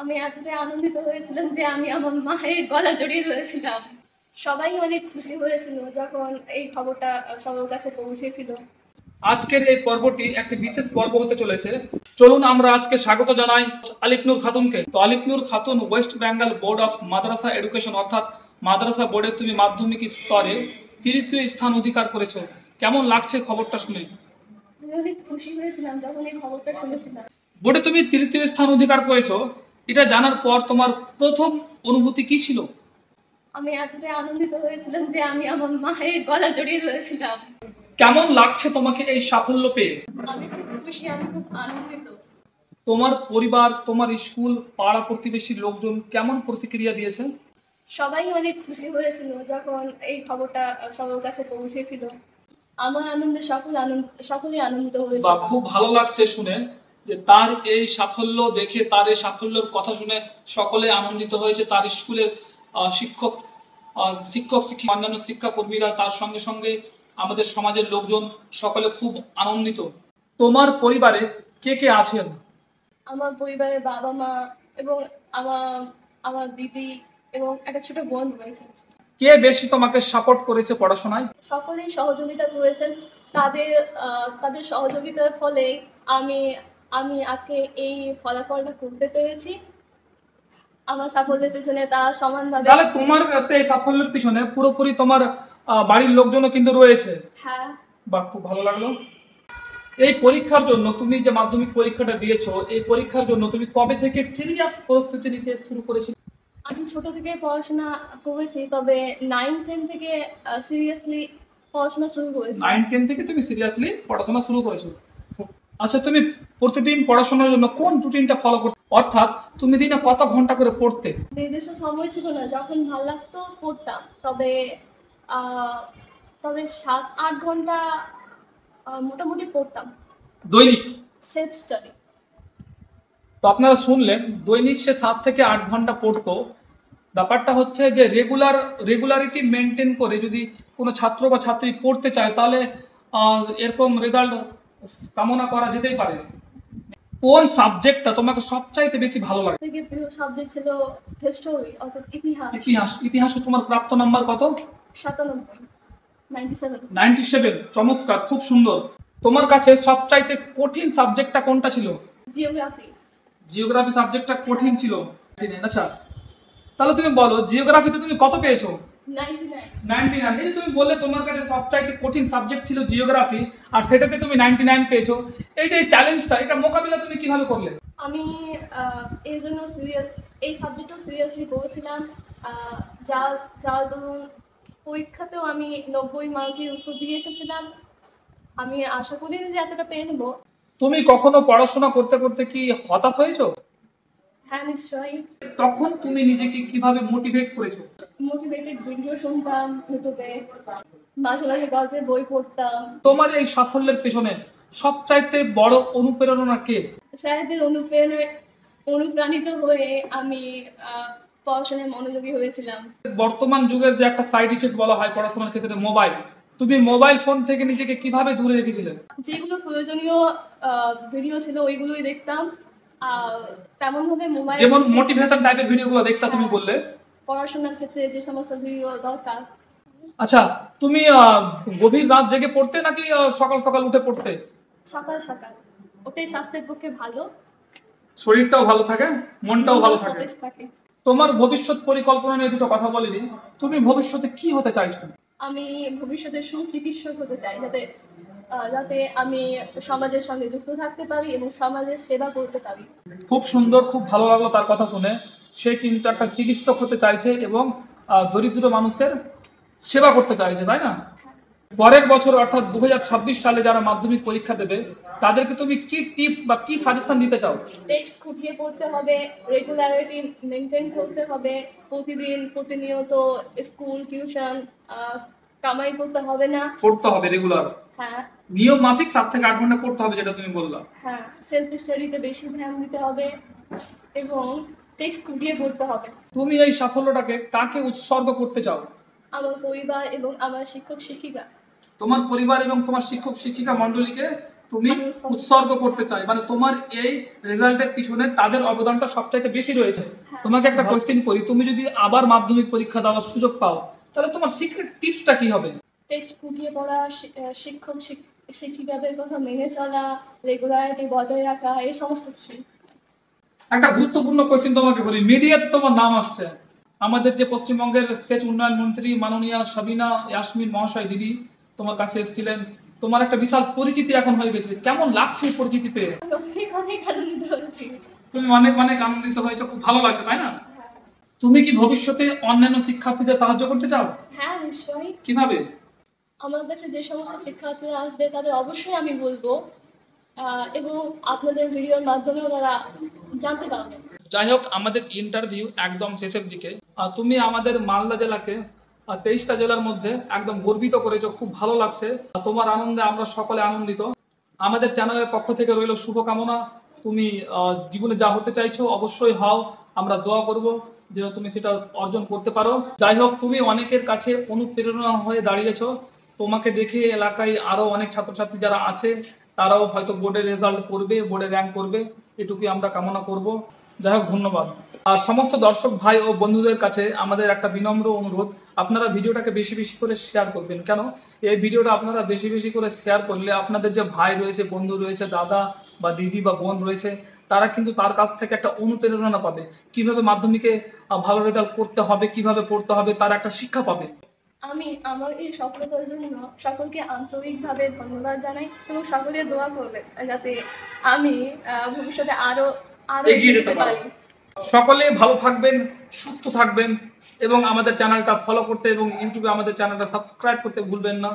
আমি এতটাই আনন্দিত হয়েছিলাম যে আমি আমার মায়ের গলা জড়িয়ে ধরেছিলাম। সবাই অনেক খুশি হয়েছিল যখন এই খবরটা সবার কাছে পৌঁছেছিল। আজকের এই পর্বটি একটি বিশেষ পর্ব হতে চলেছে। চলুন আমরা আজকে স্বাগত জানাই আলিফনুর খাতুনকে। তো Alifnur Khatun West Bengal Board of Madrasa Education অর্থাৎ মাদ্রাসা বোর্ডে তুমি মাধ্যমিক স্তরে তৃতীয় স্থান অধিকার করেছো। কেমন লাগছে খবরটা শুনে? আমি অনেক খুশি হয়েছিলাম যখন এই খবরটা শুনেছিলাম। বোর্ডে তুমি তৃতীয় স্থান অধিকার করেছো, এটা জানার পর তোমার প্রথম অনুভূতি কি ছিল? আমি এতটাই আনন্দিত হয়েছিলাম যে আমি আমার মায়ের গলা জড়িয়ে ধরেছিলাম। কেমন লাগছে তোমাকে এই সাফল্য পেয়ে? আমি খুব খুশি, আমি খুব আনন্দিত। তোমার পরিবার, তোমার স্কুল, পাড়া প্রতিবেশীর লোকজন কেমন প্রতিক্রিয়া দিয়েছে? সবাই অনেক খুশি হয়েছিল যখন এই খবরটা সবার কাছে পৌঁছেছিল। আমার আনন্দে সকলেই আনন্দিত বা হয়েছিল। খুব ভালো লাগছে শুনে যে তার এই সাফল্য দেখে, তার এই সাফল্যের কথা শুনে সকলে আনন্দিত হয়েছে। তার স্কুলের শিক্ষক শিক্ষিকা, অন্যান্য শিক্ষা কর্মীরা, তার সঙ্গে সঙ্গে আমাদের সমাজের লোকজন সকলে খুব আনন্দিত। তোমার পরিবারে কে কে আছেন? আমার পরিবারের বাবা মা এবং আমার আমার দিদি এবং একটা ছোট বোন রয়েছে। কে বেশি তোমাকে সাপোর্ট করেছে পড়াশোনায়? সকলেই সহযোগিতা করেছেন। তাদের তাদের সহযোগিতার ফলে আমি আমি আজকে এই ফলাফলটা করতে পেরেছি। আমার সাফল্যের পেছনে তারা সমানভাবে। তাহলে তোমার এই সাফল্যের পিছনে পুরোপুরি তোমার বাড়ির লোকজনও কিন্তু রয়েছে। হ্যাঁ। বা খুব ভালো লাগলো। এই পরীক্ষার জন্য তুমি যে মাধ্যমিক পরীক্ষাটা দিয়েছো, এই পরীক্ষার জন্য তুমি কবে থেকে সিরিয়াস প্রস্তুতি নিতে শুরু করেছিলে? আমি ছোট থেকে পড়াশোনা করেছি, তবে 9-10 থেকে সিরিয়াসলি পড়াশোনা শুরু করেছি। 9-10 থেকে তুমি সিরিয়াসলি পড়াশোনা শুরু করেছো। আচ্ছা, তুমি প্রতিদিন পড়াশোনার জন্য কোন রুটিনটা ফলো করতে, অর্থাৎ তুমি দিনে কত ঘন্টা করে পড়তে? নির্দিষ্ট সময় ছিল না, যখন ভালো লাগতো পড়তাম। তবে আহ, তবে 7-8 ঘন্টা মোটামুটি পড়তাম। দৈনিক? Self study. তো আপনারা শুনলেন, দৈনিক সে 7 থেকে 8 ঘন্টা পড়তো। ব্যাপারটা হচ্ছে যে রেগুলারিটি মেনটেন করে যদি কোনো ছাত্র বা ছাত্রী পড়তে চায়, তাহলে এরকম রেজাল্ট কামনা করা যেতেই পারে। কোন সাবজেক্টটা তোমাকে সবচাইতে বেশি ভালো লাগে? থেকে প্রিয় সাবজেক্ট ছিল হিস্টোরি অর্থাৎ ইতিহাস। ইতিহাসে তোমার প্রাপ্ত নাম্বার কত? 97, 97। 97। চমৎকার, খুব সুন্দর। তোমার কাছে সবচাইতে কঠিন সাবজেক্টটা কোনটা ছিল? জিওগ্রাফি। জিওগ্রাফি সাবজেক্টটা কঠিন ছিল। 99। আচ্ছা, তাহলে তুমি বলো জিওগ্রাফিতে তুমি কত পেয়েছো? 99। 99। এই যে তুমি বললে তোমার কাছে সবচাইতে কঠিন সাবজেক্ট ছিল জিওগ্রাফি, আর সেটাতে তুমি 99 পেয়েছো। এই যে চ্যালেঞ্জটা, এটা মোকাবিলা তুমি কিভাবে করলে? আমি এই জন্য এই সাবজেক্টও সিরিয়াসলি পড়েছিলাম। আহ, যা যার দরুন পরীক্ষাতেও আমি 90 মার্কের উত্তর দিয়ে এসেছিলাম। আমি আশা করিনি যে এতটা পেয়ে নেবো। তুমি কখনো পড়াশোনা করতে করতে কি হতাশ হয়েছো? হ্যাঁ, নিশ্চয়ই। তখন তুমি নিজেকে কিভাবে মোটিভেট করেছো? মোটিভেটেড ভিডিও শুনতাম ইউটিউবে, মাঝে মাঝে গল্পের বই পড়তাম। তোমার এই সাফল্যের পেছনে সবচাইতে বড় অনুপ্রেরণা কে? স্যারদের অনুপ্রাণিত হয়ে আমি আহ, পড়াশোনায় মনোযোগী হয়েছিলাম। বর্তমান যুগের যে একটা সাইড ইফেক্ট বলা হয় পড়াশোনার ক্ষেত্রে, মোবাইল, তুমি মোবাইল ফোন থেকে নিজেকে কিভাবে দূরে রেখেছিলে? যেগুলো প্রয়োজনীয় ভিডিও ছিল ওইগুলোই দেখতাম। তেমন ভাবে মোবাইল, যেমন মোটিভেশন টাইপের ভিডিওগুলো দেখতা তুমি হ্যাঁ, বললে। পড়াশোনার ক্ষেত্রে যে সমস্ত ভিডিও দরকার। আচ্ছা, তুমি গভীর রাত জেগে পড়তে নাকি সকাল সকাল উঠে পড়তে? সকাল সকাল, ওটাই স্বাস্থ্যের পক্ষে ভালো। শরীরটাও ভালো থাকে, মনটাও ভালো থাকে। সতেজ থাকে। তোমার ভবিষ্যৎ পরিকল্পনা নিয়ে দুটো কথা বলিনি। তুমি ভবিষ্যতে কি হতে চাইছো? আমি ভবিষ্যতে সুচিকিৎসক হতে চাই, যাতে যাতে আমি সমাজের সঙ্গে যুক্ত থাকতে পারি এবং সমাজের সেবা করতে পারি। খুব সুন্দর, খুব ভালো লাগলো তার কথা শুনে। সে কিন্তু একটা চিকিৎসক হতে চাইছে এবং দরিদ্র মানুষের সেবা করতে চাইছে, তাই না? পরের বছর অর্থাৎ 2026 সালে যারা মাধ্যমিক পরীক্ষা দেবে, তাদেরকে তুমি কি টিপস বা কি সাজেশন দিতে চাও? টেস্ট খুঁটিয়ে পড়তে হবে, রেগুলারিটি মেনটেন করতে হবে, প্রতিনিয়ত স্কুল টিউশন কামাই করতে হবে না। পড়তে হবে রেগুলার, হ্যাঁ। নিয়ম মাফিক 7 থেকে 8 ঘন্টা পড়তে হবে, যেটা তুমি বললা। হ্যাঁ, সেলফ স্টাডিতে বেশি ধ্যান দিতে হবে এবং টেক্সট খুঁটিয়ে পড়তে হবে। তুমি এই সাফল্যটাকে কাকে উৎসর্গ করতে চাও? আমার পরিবার এবং আমার শিক্ষক শিক্ষিকা। তোমার পরিবার এবং তোমার শিক্ষক শিক্ষিকা মণ্ডলীকে তুমি আমি উৎসর্গ করতে চাই, মানে তোমার এই রেজাল্টের পিছনে তাদের অবদানটা সবচাইতে বেশি রয়েছে। হ্যাঁ। তোমাকে একটা কোশ্চেন করি, তুমি যদি আবার মাধ্যমিক পরীক্ষা দেওয়ার সুযোগ পাও তাহলে তোমার সিক্রেট টিপসটা কি হবে? টেক্সট খুঁটিয়ে পড়া, শিক্ষক শিক্ষিকাদের কথা মেনে চলা, রেগুলারিটি বজায় রাখা, এই সমস্ত কিছু। একটা গুরুত্বপূর্ণ কোশ্চেন তোমাকে বলি, মিডিয়াতে তোমার নাম আসছে, আমাদের যে পশ্চিমবঙ্গের সেচ উন্নয়ন মন্ত্রী মাননীয়া সাবিনা ইয়াসমিন মহাশয় দিদি তোমার কাছে এসেছিলেন, তোমার একটা বিশাল পরিচিতি এখন হয়ে গেছে, কেমন লাগছে এই পরিচিতি পেয়ে? আমি অনেক অনেক আনন্দিত হয়েছি। তুমি অনেক অনেক আনন্দিত হয়েছো, খুব ভালো লাগছে তাই না? হ্যাঁ। তুমি কি ভবিষ্যতে অন্যান্য শিক্ষার্থীদের সাহায্য করতে চাও? হ্যাঁ, নিশ্চয়ই। কিভাবে? আমার কাছে যে সমস্ত শিক্ষার্থীরা আসবে তাদের অবশ্যই আমি বলবো, এবং আপনাদের ভিডিওর মাধ্যমেও তারা জানতে পারবে। যাই হোক, আমাদের ইন্টারভিউ একদম শেষের দিকে। তুমি আমাদের মালদা জেলাকে 23টা জেলার মধ্যে একদম গর্বিত করেছো, খুব ভালো লাগছে। তোমার আনন্দে আমরা সকলে আনন্দিত। আমাদের চ্যানেলের পক্ষ থেকে রইল শুভকামনা, তুমি জীবনে যা হতে চাইছো অবশ্যই হও, আমরা দোয়া করব যেন তুমি সেটা অর্জন করতে পারো। যাই হোক, তুমি অনেকের কাছে অনুপ্রেরণা হয়ে দাঁড়িয়েছো, তোমাকে দেখে এলাকায় আরো অনেক ছাত্রছাত্রী যারা আছে তারাও হয়তো বোর্ডের রেজাল্ট করবে, বোর্ডে র্যাঙ্ক করবে, এটুকুই আমরা কামনা করব। যাই হোক, ধন্যবাদ। আর সমস্ত দর্শক ভাই ও বন্ধুদের কাছে আমাদের একটা বিনম্র অনুরোধ, আপনারা ভিডিওটাকে বেশি বেশি করে শেয়ার করবেন। কেন এই ভিডিওটা আপনারা বেশি বেশি করে শেয়ার করলে আপনাদের যে ভাই রয়েছে, বন্ধু রয়েছে, দাদা বা দিদি বা বোন রয়েছে, তারা কিন্তু তার কাছ থেকে একটা অনুপ্রেরণা পাবে, কিভাবে মাধ্যমিকে ভালো রেজাল্ট করতে হবে, কিভাবে পড়তে হবে, তার একটা শিক্ষা পাবে। আমি আমার এই সফলতার জন্য সকলকে আন্তরিকভাবে ধন্যবাদ জানাই এবং সকলে দোয়া করবে যাতে আমি ভবিষ্যতে আরো আরো এগিয়ে যেতে পারি। সকলে ভালো থাকবেন, সুস্থ থাকবেন এবং আমাদের চ্যানেলটা ফলো করতে এবং ইউটিউবে আমাদের চ্যানেলটা সাবস্ক্রাইব করতে ভুলবেন না।